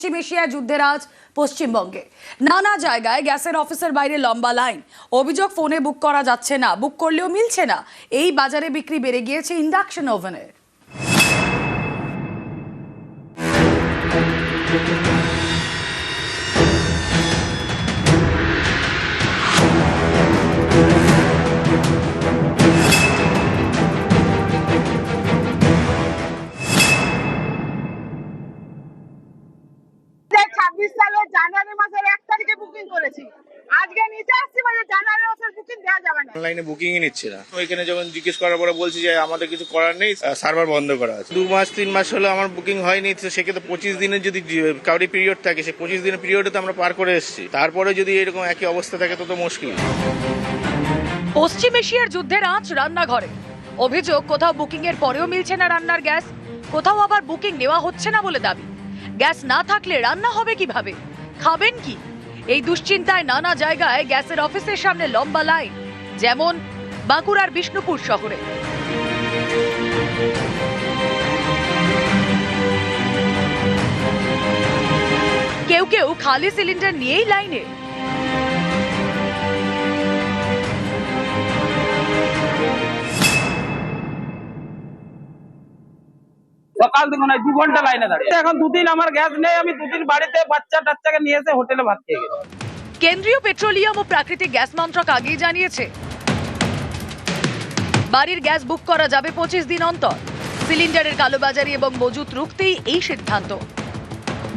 পশ্চিম এশিয়ায় যুদ্ধের আজ পশ্চিমবঙ্গে নানা জায়গায় গ্যাসের অফিসের বাইরে লম্বা লাইন। অভিযোগ ফোনে বুক করা যাচ্ছে না, বুক করলেও মিলছে না। এই বাজারে বিক্রি বেড়ে গিয়েছে ইন্ডাকশন ওভেনের। সালের জানুয়ারি মাসের 1 তারিখে বুকিং করেছি, আজকে নিতে আসছি মানে জানুয়ারি মাসের বুকিং দেওয়া যাবে না। অনলাইনে বুকিংই নিচ্ছে না। ওইখানে যখন জিজ্ঞেস করার পরে বলছি যে আমাদের কিছু করার নেই, সার্ভার বন্ধ করা আছে। 2 মাস 3 মাস হলো আমার বুকিং হয়নি, তো সেক্ষেত্রে 25 দিনের যদি কাউরি পিরিয়ড থাকে, সেই 25 দিনের পিরিয়ডে তো আমরা পার করে এসেছি। তারপরে যদি এরকম একই অবস্থা থাকে তো মুশকিল। পশ্চিম এশিয়ার যুদ্ধের আঁচ রান্নাঘরে। অভিযোগ কোথাও বুকিং এর পরেও মিলছে না রান্নার গ্যাস, কোথাও আবার বুকিং নেওয়া হচ্ছে না বলে দাবি। গ্যাস না থাকলে রান্না হবে কিভাবে, খাবেন কি? এই দুশ্চিন্তায় নানা জায়গায় গ্যাসের অফিসের সামনে লম্বা লাইন, যেমন বাঁকুড়ার বিষ্ণুপুর শহরে। কেউ কেউ খালি সিলিন্ডার নিয়েই লাইনে। সকাল থেকে 2 ঘন্টা লাইনে দাঁড়িয়ে। এখন 2 দিন আমার গ্যাস নেই, আমি 2 দিন বাড়িতে বাচ্চা টাচ্চাকে নিয়ে এসে হোটেলে ভাত খেয়ে গেছি। কেন্দ্রীয় পেট্রোলিয়াম ও প্রাকৃতিক গ্যাস মন্ত্রক আগেই জানিয়েছে বাড়ির গ্যাস বুক করা যাবে 25 দিন অন্তর। সিলিন্ডারের কালোবাজারি এবং মজুত রুখতেই এই সিদ্ধান্ত।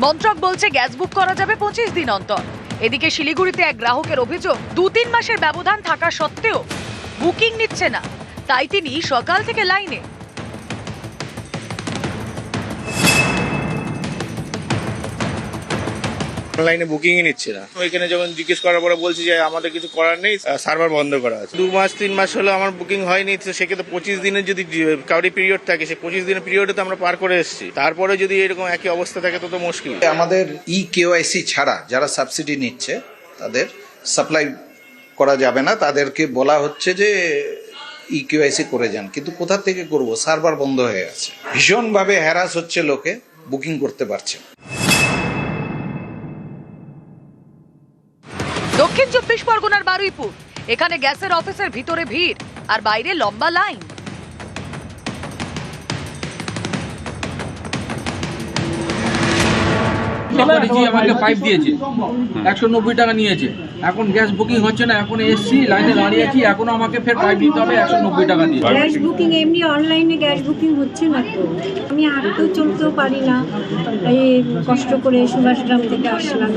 মন্ত্রক বলছে গ্যাস বুক করা যাবে 25 দিন অন্তর। এদিকে শিলিগুড়িতে এক গ্রাহকের অভিযোগ, 2-3 মাসের ব্যবধান থাকা সত্ত্বেও বুকিং নিচ্ছে না, তাই তিনি সকাল থেকে লাইনে। অনলাইনে বুকিংই নিচ্ছে না। ওইখানে যখন জিজ্ঞেস করার পরে বলছি যে আমাদের কিছু করার নেই, সার্ভার বন্ধ করা আছে। 2 মাস 3 মাস হলো আমার বুকিং হয়নি, তো সেক্ষেত্রে 25 দিনের যদি কাউরি পিরিয়ড থাকে, সেই 25 দিনের পিরিয়ডে তো আমরা পার করে এসেছি। তারপরে যদি এরকম একই অবস্থা থাকে তো মুশকিল। আমাদের কেওয়াইসি ছাড়া যারা সাবসিডি নিচ্ছে তাদের সাপ্লাই করা যাবে না। তাদেরকে বলা হচ্ছে যে কেওয়াইসি করে যান, কিন্তু কোথা থেকে করব? সার্ভার বন্ধ হয়ে গেছে। ভীষণভাবে হ্যারাস হচ্ছে, লোকে বুকিং করতে পারছে। দক্ষিণ 24 পরগনার বারুইপুর, এখানে গ্যাসের অফিসের ভিতরে ভিড় আর বাইরে লম্বা লাইন। আমাকে পাইপ দিয়েছে, 190 টাকা নিয়েছে। এখন গ্যাস বুকিং হচ্ছে না, এখন এসছি লাইনে দাঁড়িয়েছি, এখনো আমাকে ফের পাইপ দিতে হবে 190 টাকা দিয়ে। গ্যাস বুকিং এমনি অনলাইনে গ্যাস বুকিং হচ্ছে না তো, আমি হাঁটতেও চলতেও পারি না, এই কষ্ট করে সুভাষগ্রাম থেকে আসলাম।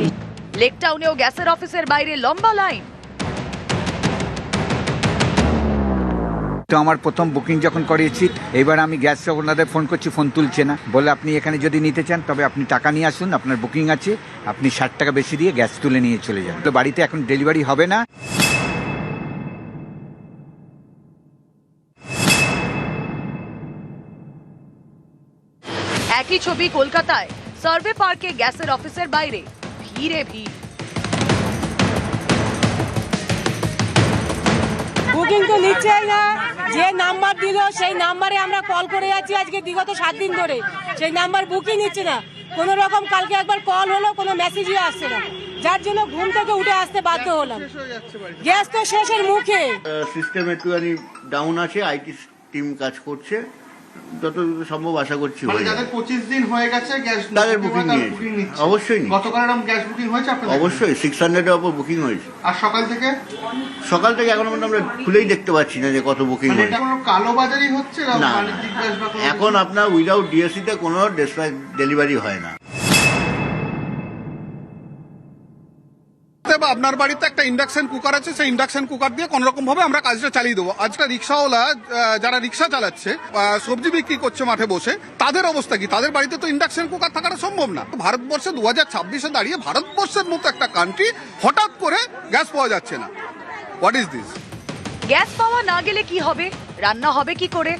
লেক টাউনেও গ্যাসের অফিসের বাইরে লম্বা লাইন। তো আমার প্রথম বুকিং যখন করিয়েছি, এবার আমি গ্যাস ওনাদের ফোন করছি, ফোন তুলছে না। বলে আপনি এখানে যদি নিতে চান তবে আপনি টাকা নিয়ে আসুন, আপনার বুকিং আছে, আপনি 60 টাকা বেশি দিয়ে গ্যাস তুলে নিয়ে চলে যান। তো বাড়িতে এখন ডেলিভারি হবে না। একই ছবি কলকাতায় সার্ভে পার্কে গ্যাসের অফিসের বাইরে ভিড়ে ভিড়। বুকিং তো নিচ্ছেই না। যে নাম্বার দিল সেই নাম্বারে আমরা কল করে যাচ্ছি আজকে বিগত 7 দিন ধরে, সেই নাম্বার বুকিং নিচ্ছে না। কোনো রকম কালকে একবার কল হলো, কোনো মেসেজই আসছে না, যার জন্য ঘুম থেকে উঠে আসতে বাধ্য হলাম। গ্যাস তো শেষের মুখে। সিস্টেম একটুখানি ডাউন আছে, আইটি টিম কাজ করছে, যত সম্ভব আশা করছি হয়ে যাবে। যাদের 25 দিন হয়ে গেছে গ্যাস তাদের বুকিং নিচ্ছে। অবশ্যই গতকাল এরকম গ্যাস বুকিং হয়েছে আপনাদের? অবশ্যই 600-এর উপর বুকিং হয়েছে। আর সকাল থেকে এখনো পর্যন্ত আমরা খুলেই দেখতে পাচ্ছি না যে কত বুকিং হয়েছে। এটা কোনো কালোবাজারি হচ্ছে না? না, এখন আপনার উইদাউট ডিএসসি তে কোনো ডেলিভারি হয় না। আপনার বাড়িতে একটা ইন্ডাকশন কুকার আছে, সেই ইন্ডাকশন কুকার দিয়ে কোন রকম ভাবে আমরা কাজটা চালিয়ে দেবো। আজকে রিক্সাওয়ালা যারা রিক্সা চালাচ্ছে, সবজি বিক্রি করছে মাঠে বসে, তাদের অবস্থা কি? তাদের বাড়িতে তো ইন্ডাকশন কুকার থাকাটা সম্ভব না। ভারতবর্ষে 2026-এ দাঁড়িয়ে ভারতবর্ষের মতো একটা কান্ট্রি হঠাৎ করে গ্যাস পাওয়া যাচ্ছে না। What is this? গ্যাস পাওয়া না গেলে কি হবে, রান্না হবে কি করে?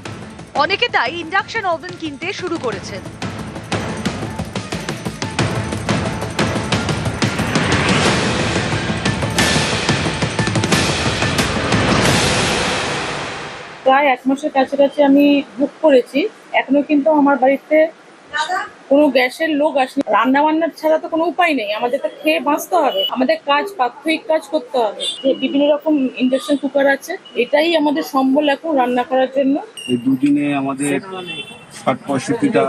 অনেকে তাই ইন্ডাকশন ওভেন কিনতে শুরু করেছেন। প্রায় 1 মাসের কাছাকাছি আমি বুক করেছি, এখনো কিন্তু আমার বাড়িতে কোনো গ্যাসের লোক আসেনি, রান্না বান্নার ছাড়া তো কোনো উপায় নেই, আমাদের তো খেয়ে বাঁচতে হবে, আমাদের কাজ প্রাত্যহিক কাজ করতে হবে। যে বিভিন্ন রকম ইন্ডাকশন কুকার আছে, এটাই আমাদের সম্বল এখন রান্না করার জন্য। এই দুদিনে আমাদের ৬০-৬৫টা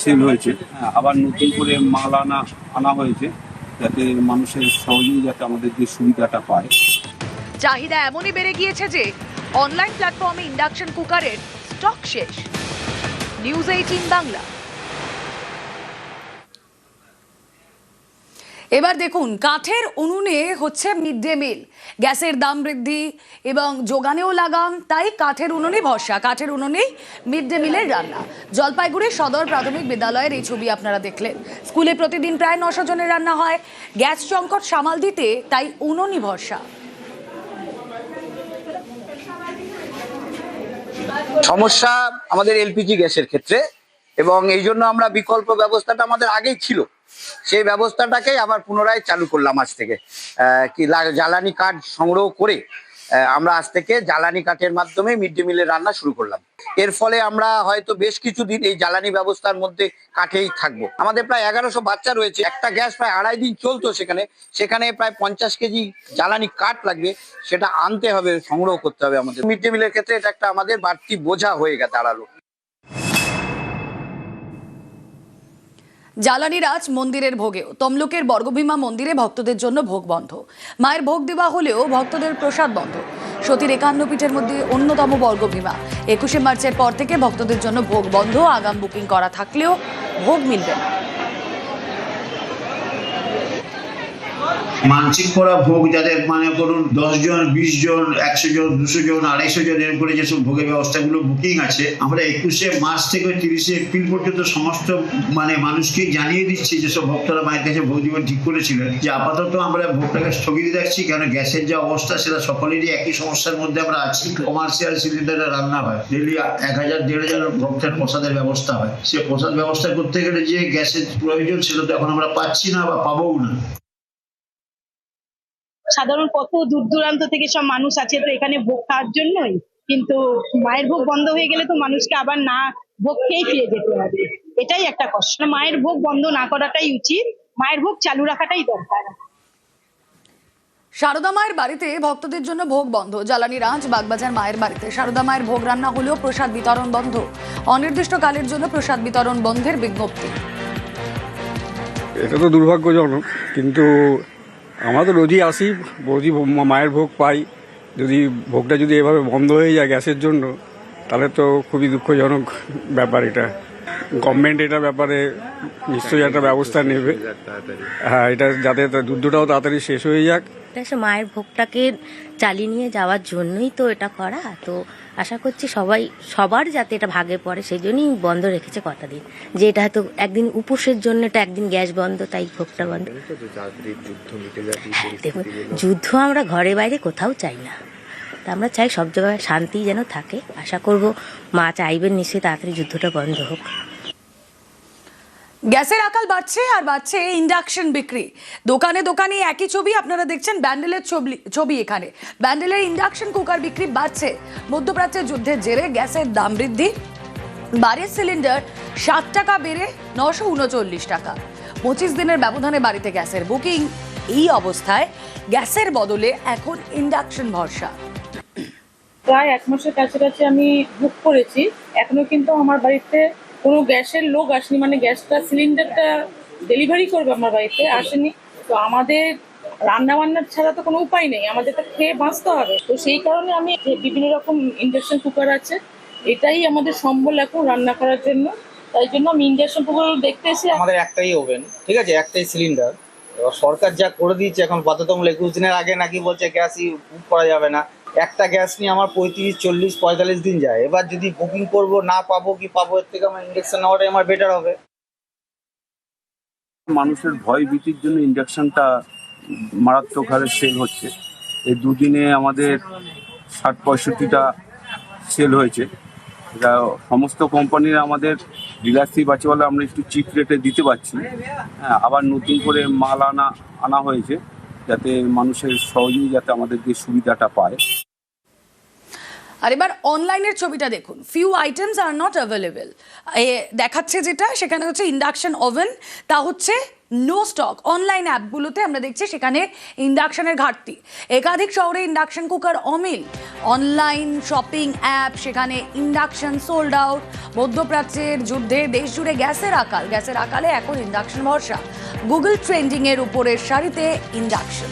সেল হয়েছে, আবার নতুন করে মাল আনা হয়েছে, যাতে মানুষের সহজেই যাতে আমাদের যে সুবিধাটা পায়। চাহিদা এমনই বেড়ে গিয়েছে যে অনলাইন প্ল্যাটফর্মে ইন্ডাকশন কুকারের স্টক শেষ। নিউজ 18 বাংলা। এবার দেখুন, কাঠের উনুনে হচ্ছে মিড ডে মিল। গ্যাসের দাম বৃদ্ধি এবং যোগানেও লাগাম, তাই কাঠের উনুনে ভরসা, কাঠের উনুনেই মিড ডে মিলের রান্না। জলপাইগুড়ি সদর প্রাথমিক বিদ্যালয়ের এই ছবি আপনারা দেখলেন। স্কুলে প্রতিদিন প্রায় 900 জনের রান্না হয়। গ্যাস সংকট সামাল দিতে তাই উনুনই ভরসা। সমস্যা আমাদের এলপিজি গ্যাসের ক্ষেত্রে, এবং এই জন্য আমরা বিকল্প ব্যবস্থাটা আমাদের আগেই ছিল, সেই ব্যবস্থাটাকেই আবার পুনরায় চালু করলাম আজ থেকে। জ্বালানি কাঠ সংগ্রহ করে আমরা আজ থেকে জ্বালানি কাঠের মাধ্যমে মিড ডে মিলের রান্না শুরু করলাম। এর ফলে আমরা হয়তো বেশ কিছুদিন এই জ্বালানি ব্যবস্থার মধ্যে কাঠেই থাকবো। আমাদের প্রায় 1100 বাচ্চা রয়েছে, একটা গ্যাস প্রায় 2.5 দিন চলতো, সেখানে প্রায় 50 কেজি জ্বালানি কাঠ লাগবে, সেটা আনতে হবে, সংগ্রহ করতে হবে আমাদের। মিড ডে মিলের ক্ষেত্রে এটা একটা আমাদের বাড়তি বোঝা হয়ে দাঁড়ালো। জ্বালানি রাজ মন্দিরের ভোগেও। তমলুকের বর্গভীমা মন্দিরে ভক্তদের জন্য ভোগ বন্ধ। মায়ের ভোগ দেওয়া হলেও ভক্তদের প্রসাদ বন্ধ। সতীর 51 পীঠের মধ্যে অন্যতম বর্গভীমা। 21শে মার্চের পর থেকে ভক্তদের জন্য ভোগ বন্ধ। আগাম বুকিং করা থাকলেও ভোগ মিলবে না। মানসিক করা ভোগ যাদের মানে করুন 10 জন, 20 জন, 100 জন, 200 জন, 250 জন এর উপরে যেসব ভোগের ব্যবস্থাগুলো বুকিং আছে, আমরা 21শে মার্চ থেকে 30শে এপ্রিল পর্যন্ত সমস্ত মানে মানুষকে জানিয়ে দিচ্ছি, যেসব ভক্তরা মায়ের কাছে ভোগ দিবেন ঠিক করেছিলেন, যে আপাতত আমরা ভোগটাকে স্থগিত রাখছি, কারণ গ্যাসের যে অবস্থা সেটা সকলেরই একই সমস্যার মধ্যে আমরা আছি। কমার্শিয়াল সিলিন্ডারে রান্না হয়, ডেলি 1000-1500 ভক্তের প্রসাদের ব্যবস্থা হয়। সে প্রসাদ ব্যবস্থা করতে গেলে যে গ্যাসের প্রয়োজন সেটা তো এখন আমরা পাচ্ছি না বা পাবোও না। সাধারণ কত দূর দূরান্ত থেকে সব মানুষ আছে তো এখানে ভোগ খাওয়ার জন্যই, কিন্তু মায়ের ভোগ বন্ধ হয়ে গেলে তো মানুষকে আবার না ভোগ খেয়েই ফিরে যেতে হবে, এটাই একটা কষ্ট। মায়ের ভোগ বন্ধ না করাটাই উচিত, মায়ের ভোগ চালু রাখাটাই দরকার। সারদা মায়ের বাড়িতে ভক্তদের জন্য ভোগ বন্ধ। জ্বালানি রাজ বাগবাজার মায়ের বাড়িতে সারদা মায়ের ভোগ রান্না হলেও প্রসাদ বিতরণ বন্ধ। অনির্দিষ্টকালের জন্য প্রসাদ বিতরণ বন্ধের বিজ্ঞপ্তি। এটা তো দুর্ভাগ্যজনক, কিন্তু আমরা তো রোজই আসি, রোজই মায়ের ভোগ পাই। যদি ভোগটা যদি এভাবে বন্ধ হয়ে যায় গ্যাসের জন্য, তাহলে তো খুবই দুঃখজনক ব্যাপার। এটা গভর্নমেন্ট এটা ব্যাপারে নিশ্চয়ই একটা ব্যবস্থা নেবে। হ্যাঁ, এটা যাতে যুদ্ধটাও তাড়াতাড়ি শেষ হয়ে যাক। মায়ের ভোগটাকে চালিয়ে নিয়ে যাওয়ার জন্যই তো এটা করা। তো আশা করছি সবার যাতে এটা ভাগে পড়ে, সেই জন্যই বন্ধ রেখেছে কটা দিন। যে এটা হয়তো একদিন উপোসের জন্য, এটা একদিন গ্যাস বন্ধ, তাই ভোগটা বন্ধ। দেখুন, যুদ্ধ আমরা ঘরে বাইরে কোথাও চাই না, তা আমরা চাই সব জায়গায় শান্তি যেন থাকে। আশা করব মা চাইবেন নিশ্চয়ই তাড়াতাড়ি যুদ্ধটা বন্ধ হোক। গ্যাসের আকাল বাড়ছে আর বাড়ছে ইন্ডাকশন বিক্রি। দোকানে দোকানে একই ছবি আপনারা দেখছেন, ব্যান্ডেলের ছবি। এখানে ব্যান্ডেলের ইন্ডাকশন কুকার বিক্রি বাড়ছে। মধ্যপ্রাচ্যের যুদ্ধের জেরে গ্যাসের দাম বৃদ্ধি। বাড়ির সিলিন্ডার 7 টাকা বেড়ে 939 টাকা। 25 দিনের ব্যবধানে বাড়িতে গ্যাসের বুকিং। এই অবস্থায় গ্যাসের বদলে এখন ইন্ডাকশন ভরসা। প্রায় 1 মাসের কাছাকাছি আমি বুক করেছি, এখনো কিন্তু আমার বাড়িতে কোনো গ্যাসের লোক আসেনি, মানে গ্যাসটা সিলিন্ডারটা ডেলিভারি করবে আমার বাড়িতে আসেনি। তো আমাদের রান্না বান্নার ছাড়া তো কোনো উপায় নেই, আমাদের তো খেয়ে বাঁচতে হবে। তো সেই কারণে আমি বিভিন্ন রকম ইন্ডাকশন কুকার আছে, এটাই আমাদের সম্বল এখন রান্না করার জন্য। তাই জন্য আমি ইন্ডাকশন কুকার দেখতে এসে, আমাদের একটাই ওভেন, ঠিক আছে, একটাই সিলিন্ডার। এবার সরকার যা করে দিয়েছে এখন বাধ্যতামূলক, 21 দিনের আগে নাকি বলছে গ্যাসই বুক করা যাবে না। একটা গ্যাস নিয়ে আমার 35, 40, 45 দিন যায়। এবার যদি বুকিং করব না পাবো কি পাবো, এর থেকে আমার ইন্ডাকশন নেওয়াটাই আমার বেটার হবে। মানুষের ভয় ভীতির জন্য ইন্ডাকশনটা মারাত্মক হারে সেল হচ্ছে। এই দুদিনে আমাদের 60-65টা সেল হয়েছে। এটা সমস্ত কোম্পানির আমাদের ডিলারশিপ আছে বলে আমরা একটু চিপ রেটে দিতে পারছি। হ্যাঁ, আবার নতুন করে মাল আনা হয়েছে, যাতে মানুষের সহজেই যাতে আমাদের যে সুবিধাটা পায়। আর এবার অনলাইনের ছবিটা দেখুন, few items are not available দেখাচ্ছে, যেটা সেখানে হচ্ছে ইন্ডাকশন ওভেন, তা হচ্ছে নো স্টক। অনলাইন অ্যাপগুলোতে আমরা দেখছি সেখানে ইন্ডাকশনের ঘাটতি, একাধিক শহরে ইন্ডাকশন কুকার অমিল। অনলাইন শপিং অ্যাপ, সেখানে ইন্ডাকশন সোল্ড আউট। মধ্যপ্রাচ্যের যুদ্ধে দেশ জুড়ে গ্যাসের আকালে এখন ইন্ডাকশন ভরসা। গুগল ট্রেন্ডিং এর উপরের সারিতে ইন্ডাকশন।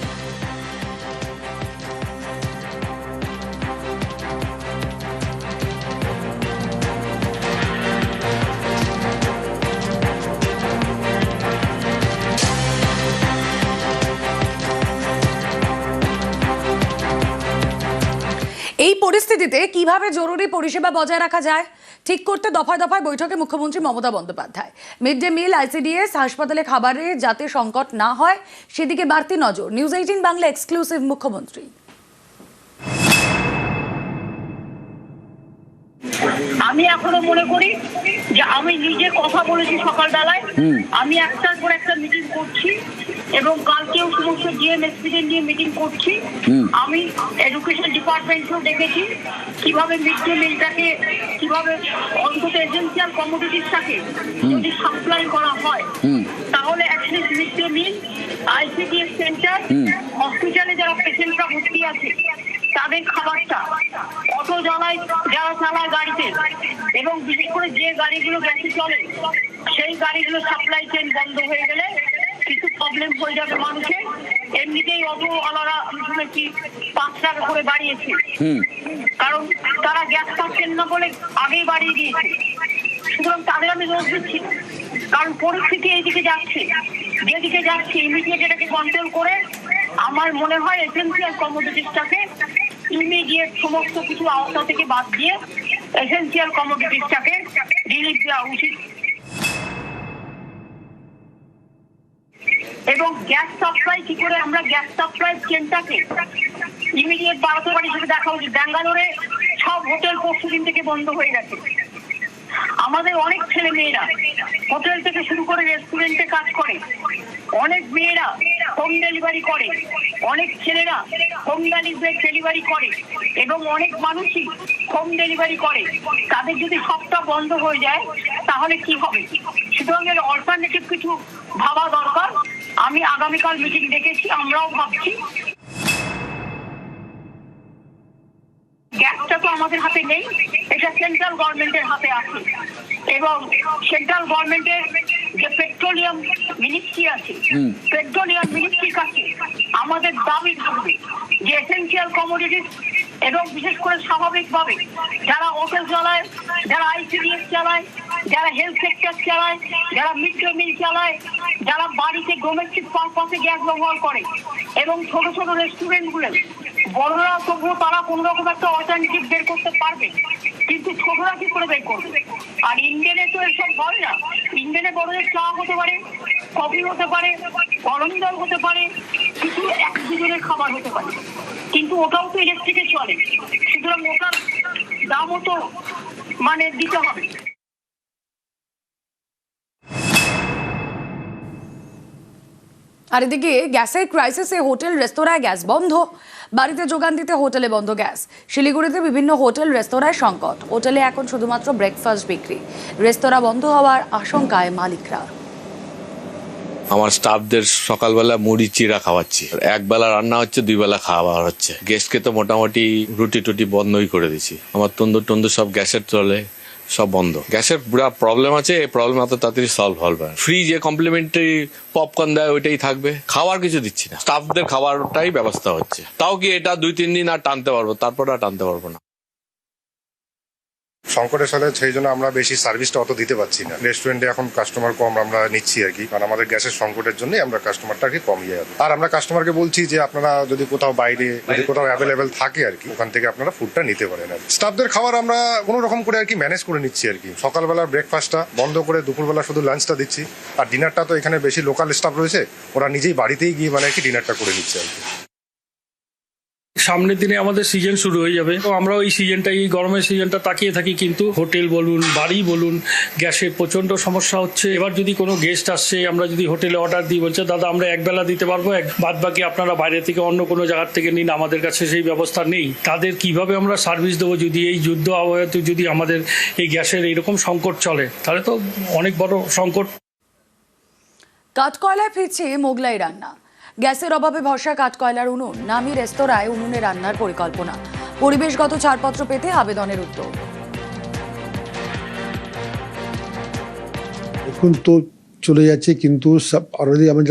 এই পরিস্থিতিতে কিভাবে জরুরি পরিষেবা বজায় রাখা যায় ঠিক করতে দফায় দফায় বৈঠকে মুখ্যমন্ত্রী Mamata Bandyopadhyay. Mid day meal, ICDS, হাসপাতালে খাবারে যাতে সংকট না হয় সেদিকে বাড়তি নজর। নিউজ 18 বাংলা এক্সক্লুসিভ মুখ্যমন্ত্রী। আমি এখনো মনে করি যে আমি নিজে কথা বলেছি সকালবেলায়, আমি একটার পর একটা মিটিং করছি এবং কালকেও সমস্ত ডিএমএসপিদের নিয়ে মিটিং করছি। আমি এডুকেশন ডিপার্টমেন্টও দেখেছি কিভাবে মিড ডে মিলটাকে, কিভাবে অন্তত এসেনশিয়াল কমোডিটিসটাকে যদি সাপ্লাই করা হয় তাহলে at least mid day meal, ICDS centre, হসপিটালে যারা পেশেন্টরা ভর্তি আছে তাদের খাবারটা, অটো যারা চালায় গাড়িতে, এবং বিশেষ করে যে গাড়িগুলো গ্যাসে চলে সেই গাড়িগুলো সাপ্লাই চেন বন্ধ হয়ে গেলে কিছু প্রবলেম হয়ে যাবে মানুষের। এমনিতেই অটোওয়ালারা আমি শুনেছি 5 টাকা করে বাড়িয়েছে, কারণ তারা গ্যাস পাচ্ছেন না বলে আগেই বাড়িয়ে দিয়েছে। সুতরাং তাদের আমি দোষ দিচ্ছি, কারণ পরিস্থিতি এইদিকে যাচ্ছে, যেদিকে যাচ্ছে ইমিডিয়েট এটাকে কন্ট্রোল করে আমার মনে হয় এসেনশিয়াল কমোডিটিসটাকে ইমিডিয়েট সমস্ত কিছু আওতা থেকে বাদ দিয়ে এসেনশিয়াল কমোডিটিসটাকে রিলিফ দেওয়া উচিত। এবং গ্যাস সাপ্লাই কি করে আমরা গ্যাস সাপ্লাই চেনটাকে ইমিডিয়েট বাড়াতে পারি সেটা দেখা উচিত। ব্যাঙ্গালোরে সব হোটেল পরশুদিন থেকে বন্ধ হয়ে গেছে। আমাদের অনেক ছেলে মেয়েরা হোটেল থেকে শুরু করে রেস্টুরেন্টে কাজ করে, অনেক মেয়েরা হোম ডেলিভারি করে, অনেক ছেলেরা হোম ডেলিভারি করে এবং অনেক মানুষই হোম ডেলিভারি করে। তাদের যদি সবটা বন্ধ হয়ে যায় তাহলে কি হবে? সুতরাং এর অল্টারনেটিভ কিছু ভাবা দরকার। আমি আগামীকাল মিটিং ডেকেছি, আমরাও ভাবছি। গ্যাসটা তো আমাদের হাতে নেই, এটা সেন্ট্রাল গভর্নমেন্টের হাতে আছে এবং সেন্ট্রাল গভর্নমেন্টের যে পেট্রোলিয়াম মিনিস্ট্রি আছে, পেট্রোলিয়াম মিনিস্ট্রির কাছে আমাদের দাবি থাকবে যে এসেনশিয়াল কমোডিটিস এবং বিশেষ করে স্বাভাবিকভাবে যারা হোটেল চালায়, যারা আইসিডিএস চালায়, যারা হেলথ সেক্টর চালায়, যারা মিড ডে মিল চালায়, যারা বাড়িতে ডোমেস্টিক পারপাসে গ্যাস ব্যবহার করে এবং ছোট ছোট রেস্টুরেন্টগুলো, বড়রা তবুও তারা কোনো রকম একটা অল্টারনেটিভ বের করতে পারবে, কিন্তু ছোটরা কি করে বের করবে? আর ইন্ডিয়ানে তো এসব হয় না। ইন্ডিয়ানে বড়দের চা হতে পারে, কফি হতে পারে, গরম জল হতে পারে, কিছু 1-2 জনের খাবার হতে পারে, কিন্তু ওটাও তো ইলেকট্রিকে চলে। সুতরাং ওটার দামও তো দিতে হবে। আর এদিকে গ্যাসের ক্রাইসিসে হোটেল রেস্তোরাঁয় গ্যাস বন্ধ, বাড়িতে যোগান দিতে হোটেলে বন্ধ গ্যাস। শিলিগুড়িতে বিভিন্ন হোটেল রেস্তোরাঁয় সংকট, হোটেলে এখন শুধুমাত্র ব্রেকফাস্ট বিক্রি, রেস্তোরাঁ বন্ধ হওয়ার আশঙ্কায় মালিকরা। আমার স্টাফদের সকালবেলা মুড়ি চিড়া খাওয়াচ্ছি, একবেলা রান্না হচ্ছে, 2 বেলা খাওয়া হচ্ছে। গ্যাসকে তো মোটামুটি রুটি টুটি বন্ধই করে দিচ্ছি। আমার তন্দুর টন্দুর সব গ্যাসের চলে, সব বন্ধ। গ্যাসের পুরো প্রবলেম আছে, এই প্রবলেম এত তাড়াতাড়ি সলভ হবে। ফ্রি যে কমপ্লিমেন্টারি পপকর্ন দেয় ওইটাই থাকবে, খাওয়ার কিছু দিচ্ছি না। স্টাফদের খাবারটাই ব্যবস্থা হচ্ছে, তাও কি এটা 2-3 দিন আর টানতে পারবো, তারপর আর টানতে পারবো না। সংকটের সাথে সেই জন্য আমরা বেশি সার্ভিসটা অত দিতে পারছি না। রেস্টুরেন্টে এখন কাস্টমার কম আমরা নিচ্ছি আর কি, কারণ আমাদের গ্যাসের সংকটের জন্য আমরা কাস্টমারটা আর কি কম ইয়ে হবে। আর আমরা কাস্টমারকে বলছি যে আপনারা যদি কোথাও বাইরে যদি কোথাও অ্যাভেলেবেল থাকে আর কি, ওখান থেকে আপনারা ফুডটা নিতে পারেন। আর স্টাফদের খাবার আমরা কোনো রকম করে আর কি ম্যানেজ করে নিচ্ছি আর কি। সকালবেলার ব্রেকফাস্টটা বন্ধ করে দুপুরবেলা শুধু লাঞ্চটা দিচ্ছি, আর ডিনারটা তো এখানে বেশি লোকাল স্টাফ রয়েছে, ওরা নিজেই বাড়িতেই গিয়ে আর কি ডিনারটা করে নিচ্ছে আর কি। সামনের দিনে আমাদের সিজন শুরু হয়ে যাবে, তো আমরা ওই সিজনটা, এই গরমের সিজনটা তাকিয়ে থাকি, কিন্তু হোটেল বলুন বাড়ি বলুন গ্যাসের প্রচণ্ড সমস্যা হচ্ছে। এবার যদি কোনো গেস্ট আসছে, আমরা যদি হোটেলে অর্ডার দিই, বলছে দাদা আমরা একবেলা দিতে পারবো, বাদ বাকি আপনারা বাইরে থেকে অন্য কোনো জায়গার থেকে নিন, আমাদের কাছে সেই ব্যবস্থা নেই। তাদের কিভাবে আমরা সার্ভিস দেবো যদি এই যুদ্ধ আবহাওয়াতে যদি আমাদের এই গ্যাসের এইরকম সংকট চলে, তাহলে তো অনেক বড় সংকট। কাঠকয়লায় ফিরছে মোগলাই রান্না। গ্যাসের অভাবে ভরসা কাঠকয়লার উনুন, নামি রেস্তোরাঁয় উনুনে রান্নার পরিকল্পনা। পরিবেশগত ছাড়পত্র পেতে আবেদনের উদ্যোগ। এখন তো চলে যাচ্ছে, কিন্তু সব অলরেডি আমাদের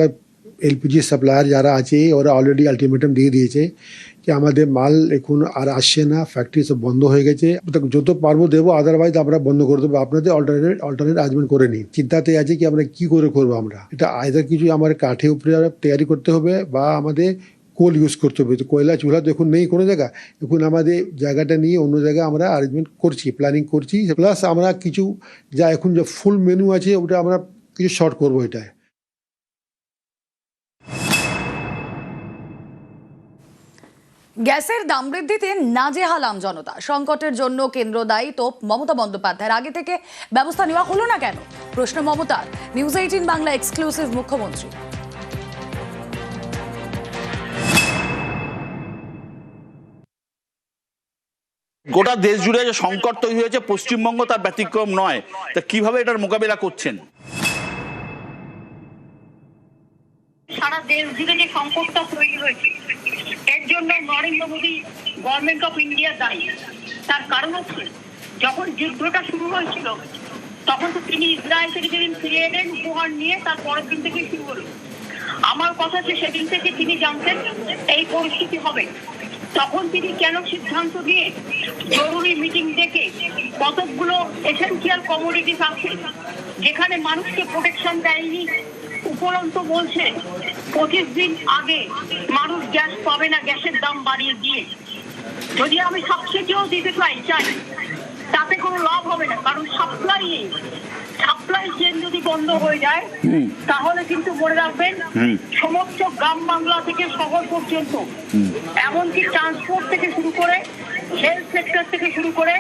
এলপিজি সাপ্লায়ার যারা আছে ওরা অলরেডি আলটিমেটাম দিয়ে দিয়েছে কি আমাদের মাল এখন আর আসছে না, ফ্যাক্টরি সব বন্ধ হয়ে গেছে, যত পারবো দেবো, আদারওয়াইজ আমরা বন্ধ করে দেবো, আপনাদের অল্টারনেট অ্যারেঞ্জমেন্ট করে নিই। চিন্তাতে আছে কি আমরা কি করে করবো, আমরা এটা আইদার কিছু আমার কাঠের উপরে তৈরি করতে হবে বা আমাদের কোল ইউজ করতে হবে। তো কয়লা চুলা তো এখন নেই কোনো জায়গা, এখন আমাদের জায়গাটা নিয়ে অন্য জায়গায় আমরা অ্যারেঞ্জমেন্ট করছি, প্ল্যানিং করছি, প্লাস আমরা কিছু যা এখন যে ফুল মেনু আছে ওটা আমরা কিছু শর্ট করবো এটায়। গ্যাসের দাম বৃদ্ধিতে নাজেহাল আমজনতা। সংকটের জন্য কেন্দ্র দায়ী তো মমতা বন্দ্যোপাধ্যায়ের আগে থেকে ব্যবস্থা নেওয়া হলো না কেন, প্রশ্ন মমতার। নিউজ 18 বাংলা এক্সক্লুসিভ মুখ্যমন্ত্রী। গোটা দেশ জুড়ে যে সংকট তৈরি হয়েছে, পশ্চিমবঙ্গ তার ব্যতিক্রম নয়। তা কিভাবে এটার মোকাবিলা করছেন? সারা দেশ জুড়ে যে সংকটটা তৈরি হয়েছে এর জন্য Narendra Modi government of India দায়ী। তার কারণ হচ্ছে যখন যুদ্ধটা শুরু হয়েছিল তখন তো তিনি ইসরায়েল থেকে যেদিন ফিরে এলেন উপহার নিয়ে, তার পরের দিন থেকে শুরু হলো। আমার কথা হচ্ছে সেদিন থেকে তিনি জানতেন এই পরিস্থিতি হবে, তখন তিনি কেন সিদ্ধান্ত নিয়ে জরুরি মিটিং ডেকে কতকগুলো এসেনশিয়াল কমোডিটিস আছে যেখানে মানুষকে প্রোটেকশন দেয়নি, উপরন্ত বলছে 25 দিন আগে মানুষ গ্যাস পাবে না, গ্যাসের দাম বাড়িয়ে দিয়ে। যদি আমি সাবসিডিও দিতে চাই তাতে কোনো লাভ হবে না, কারণ সাপ্লাই চেন যদি বন্ধ হয়ে যায় তাহলে কিন্তু মনে রাখবেন সমস্ত গ্রাম বাংলা থেকে শহর পর্যন্ত, এমনকি ট্রান্সপোর্ট থেকে শুরু করে, হেলথ সেক্টর থেকে শুরু করে,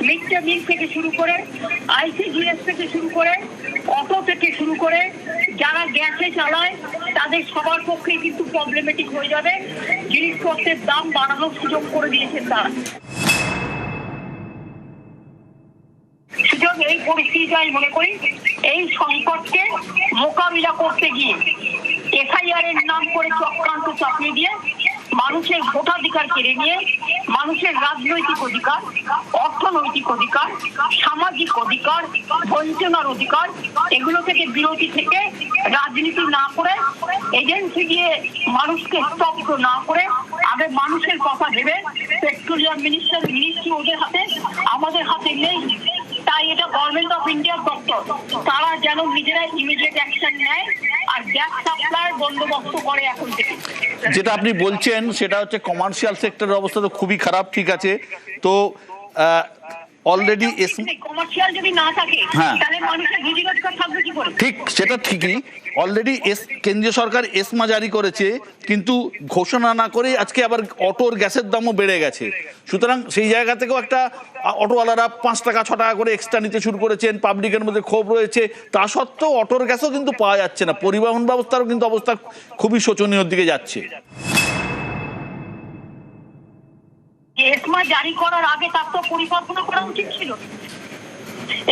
মিড ডে মিল থেকে শুরু করে, আইসিডিএস থেকে শুরু করে, অটো থেকে শুরু করে, যারা গ্যাসে চালায় তাদের সবার পক্ষে কিন্তু প্রবলেমেটিক হয়ে যাবে। জিনিসপত্রের দাম বাড়ানোর সুযোগ করে দিয়েছেন তারা। সুযোগ এই পরিস্থিতিতে আমি মনে করি এই সংকটকে মোকাবিলা করতে গিয়ে এফআইআর এর নাম করে চক্রান্ত চাপিয়ে দিয়ে মানুষের ভোটাধিকার কেড়ে নিয়ে মানুষের রাজনৈতিক অধিকার, অর্থনৈতিক অধিকার, সামাজিক অধিকার, বঞ্চনার অধিকার, এগুলো থেকে বিরতি থেকে রাজনীতি না করে, এজেন্সি দিয়ে মানুষকে স্তব্ধ না করে আগে মানুষের কথা ভেবে পেট্রোলিয়াম মিনিস্ট্রি ওদের হাতে, আমাদের হাতে নেই। তাই এটা গভর্নমেন্ট অফ ইন্ডিয়ার দপ্তর, তারা যেন নিজেরা ইমিডিয়েট অ্যাকশন নেয় আর গ্যাস সাপ্লাই বন্দোবস্ত করে এখন থেকে। যেটা আপনি বলছেন সেটা হচ্ছে কমার্শিয়াল সেক্টরের অবস্থা তো খুবই খারাপ, ঠিক আছে, তো অলরেডি কমার্শিয়াল যদি না থাকে তাহলে মানুষের রুজি রোজগার থাকবে কি করে? ঠিক, সেটা ঠিকই। অলরেডি কেন্দ্রীয় সরকার এসমা জারি করেছে, কিন্তু ঘোষণা না করে আজকে আবার অটোর গ্যাসের দামও বেড়ে গেছে। সুতরাং সেই জায়গা থেকেও একটা অটোওয়ালারা 5 টাকা 6 টাকা করে এক্সট্রা নিতে শুরু করেছেন, পাবলিকের মধ্যে ক্ষোভ রয়েছে। তা সত্ত্বেও অটোর গ্যাসও কিন্তু পাওয়া যাচ্ছে না, পরিবহন ব্যবস্থারও কিন্তু অবস্থা খুবই শোচনীয় দিকে যাচ্ছে। এসমা জারি করার আগে তার তো পরিকল্পনা করা উচিত ছিল,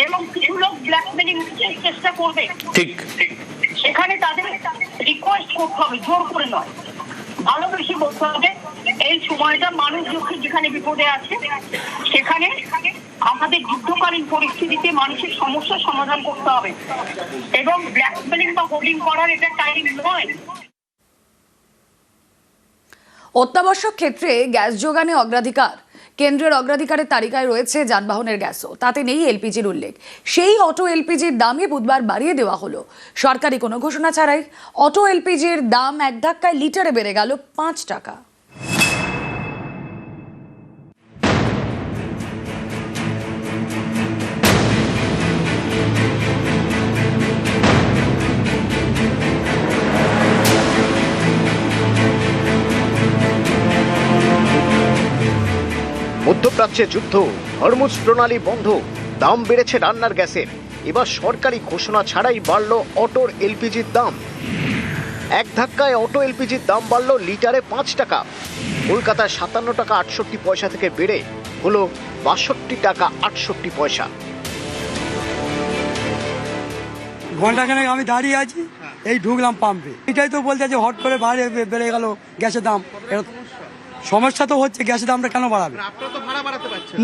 এবং কিছু লোক ব্ল্যাকমেলিং চেষ্টা করবে, ঠিক, সেখানে তাদের রিকোয়েস্ট করতে হবে, জোর করে নয়, ভালোবেসে বলতে হবে এই সময়টা মানুষ যেখানে বিপদে আছে সেখানে আমাদের যুদ্ধকালীন পরিস্থিতিতে মানুষের সমস্যার সমাধান করতে হবে, এবং ব্ল্যাকমেলিং বা হোর্ডিং করার এটা টাইম নয়। অত্যাবশ্যক ক্ষেত্রে গ্যাস যোগানে অগ্রাধিকার। কেন্দ্রের অগ্রাধিকারের তালিকায় রয়েছে যানবাহনের গ্যাসও, তাতে নেই এলপিজির উল্লেখ। সেই অটো এলপিজির দামই বুধবার বাড়িয়ে দেওয়া হলো সরকারি কোনো ঘোষণা ছাড়াই। অটো এলপিজির দাম এক ধাক্কায় লিটারে বেড়ে গেল 5 টাকা। চলছে যুদ্ধ, হরমুজ প্রণালী বন্ধ, দাম বেড়েছে রান্নার গ্যাসের। এবার সরকারি ঘোষণা ছাড়াই বাড়ল অটোর এলপিজির দাম। এক ধাক্কায় অটো এলপিজির দাম বাড়ল লিটারে 5 টাকা। কলকাতায় 57 টাকা 68 পয়সা থেকে বেড়ে হলো 62 টাকা 68 পয়সা। ঘন্টাখানেক আমি দাঁড়িয়ে আছি, এই ঢুকলাম পাম্পে। এটাই তো বলতে যে হট করে বেড়ে গেল গ্যাসের দাম। সমস্যা তো হচ্ছে, গ্যাসের দামটা কেন বাড়াবে?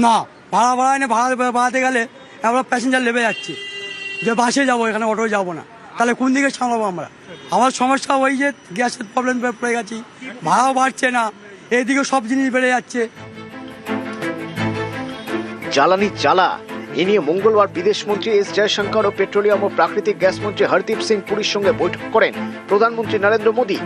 না, ভাড়া বাড়ায় না। ভাড়া বাড়াতে গেলে আমরা প্যাসেঞ্জার লেবে যাচ্ছে যে বাসে যাবো, এখানে অটোয় যাবো না, তাহলে কোন দিকে সামলাবো আমরা? আমার সমস্যা ওই যে গ্যাসের প্রবলেম পড়ে গেছি, ভাড়াও বাড়ছে না, এইদিকে সব জিনিস বেড়ে যাচ্ছে। জ্বালানি জ্বালা, এ নিয়ে মঙ্গলবার বিদেশমন্ত্রী এস জয়শঙ্কর ও পেট্রোলিয়াম ও প্রাকৃতিক গ্যাস মন্ত্রী হরদীপ সিং পুরীর সঙ্গে বৈঠক করেন প্রধানমন্ত্রী নরেন্দ্র মোদী।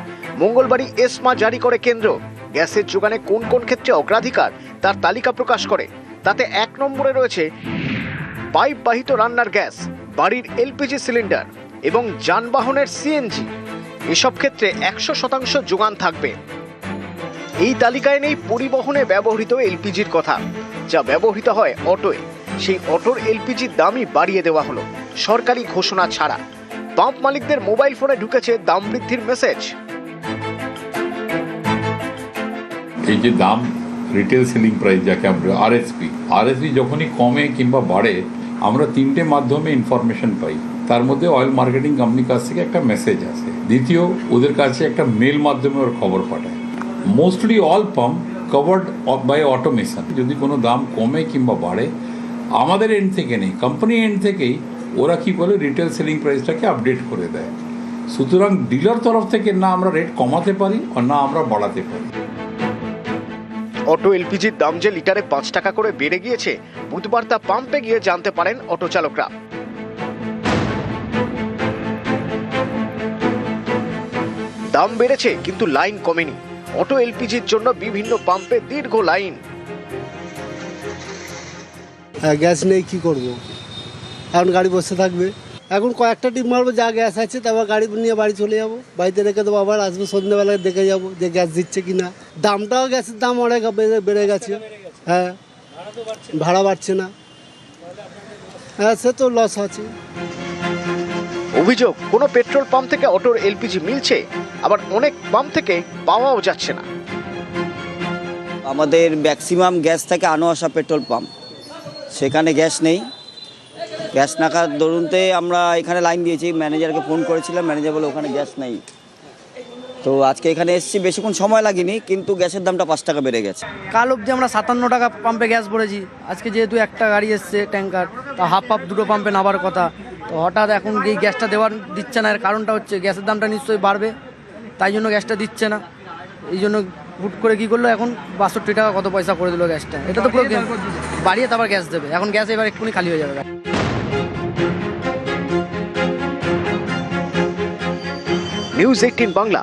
মঙ্গলবারই এসমা জারি করে কেন্দ্র। গ্যাসের যোগানে কোন কোন ক্ষেত্রে অগ্রাধিকার তার তালিকা প্রকাশ করে। তাতে 1 নম্বরে রয়েছে পাইপ বাহিত রান্নার গ্যাস, বাড়ির এলপিজি সিলিন্ডার এবং যানবাহনের সিএনজি। এসব ক্ষেত্রে 100% যোগান থাকবে। এই তালিকায় নেই পরিবহনে ব্যবহৃত এলপিজির কথা, যা ব্যবহৃত হয় অটোয়। সেই অটোর এলপিজির দামই বাড়িয়ে দেওয়া হলো সরকারি ঘোষণা ছাড়া। পাম্প মালিকদের মোবাইল ফোনে ঢুকেছে দাম বৃদ্ধির মেসেজ। এই যে দাম, রিটেল সেলিং প্রাইস যাকে আমরা আরএসপি যখনই কমে কিংবা বাড়ে, আমরা 3টে মাধ্যমে ইনফরমেশন পাই। তার মধ্যে অয়েল মার্কেটিং কোম্পানির কাছ থেকে একটা মেসেজ আসে, দ্বিতীয় ওদের কাছে একটা মেল মাধ্যমে ওর খবর পাঠায়। Mostly all pump covered by automation. যদি কোনো দাম কমে কিংবা বাড়ে, আমাদের এন্ড থেকে নেই, কোম্পানি এন্ড থেকেই ওরা কি করে রিটেল সেলিং প্রাইসটাকে আপডেট করে দেয়। সুতরাং ডিলার তরফ থেকে না আমরা রেট কমাতে পারি আর না আমরা বাড়াতে পারি। অটো এলপিজির দাম যে লিটারে 5 টাকা করে বেড়ে গিয়েছে, বুধবার তা পাম্পে গিয়ে জানতে পারেন অটো চালকরা। দাম বেড়েছে কিন্তু লাইন কমেনি। অটো এলপিজির জন্য বিভিন্ন পাম্পে দীর্ঘ লাইন। গ্যাস নেই, কি করব? এখন গাড়ি বসে থাকবে। এখন কয়েকটা টিপ মারবো, যা গ্যাস আছে তারপর গাড়ি নিয়ে বাড়ি চলে যাবো, বাড়িতে রেখে দেবো, আবার আসবো সন্ধ্যেবেলায় দেখে যাবো যে গ্যাস দিচ্ছে কিনা। দামটাও গ্যাসের দাম অনেক বেড়ে গেছে। হ্যাঁ, ভাড়া বাড়ছে না। হ্যাঁ, সে তো লস আছে। অভিযোগ, কোনো পেট্রোল পাম্প থেকে অটোর এলপিজি মিলছে, আবার অনেক পাম্প থেকে পাওয়াও যাচ্ছে না। আমাদের ম্যাক্সিমাম গ্যাস থেকে আনো আসা পেট্রোল পাম্প, সেখানে গ্যাস নেই। গ্যাস নাকার দরুনতে আমরা এখানে লাইন দিয়েছি, ম্যানেজারকে ফোন করেছিলাম, ম্যানেজার বলে ওখানে গ্যাস নেই। তো আজকে এখানে এসেছি, বেশিক্ষণ সময় লাগেনি, কিন্তু গ্যাসের দামটা 5 টাকা বেড়ে গেছে। কাল অবধি আমরা 57 টাকা পাম্পে গ্যাস ভরেছি। আজকে যেহেতু একটা গাড়ি এসছে ট্যাঙ্কার, তা হাফ দুটো পাম্পে নামার কথা, তো হঠাৎ এখন এই গ্যাসটা দেওয়ার দিচ্ছে না। এর কারণটা হচ্ছে গ্যাসের দামটা নিশ্চয়ই বাড়বে, তাই জন্য গ্যাসটা দিচ্ছে না। এই জন্য হুট করে কি করলো, এখন 62 টাকা কত পয়সা করে দিল গ্যাসটা। এটা তো পুরো বাড়িয়ে তারপর গ্যাস দেবে। এখন গ্যাস এবার এক্ষুনি খালি হয়ে যাবে। নিউজ 18 বাংলা।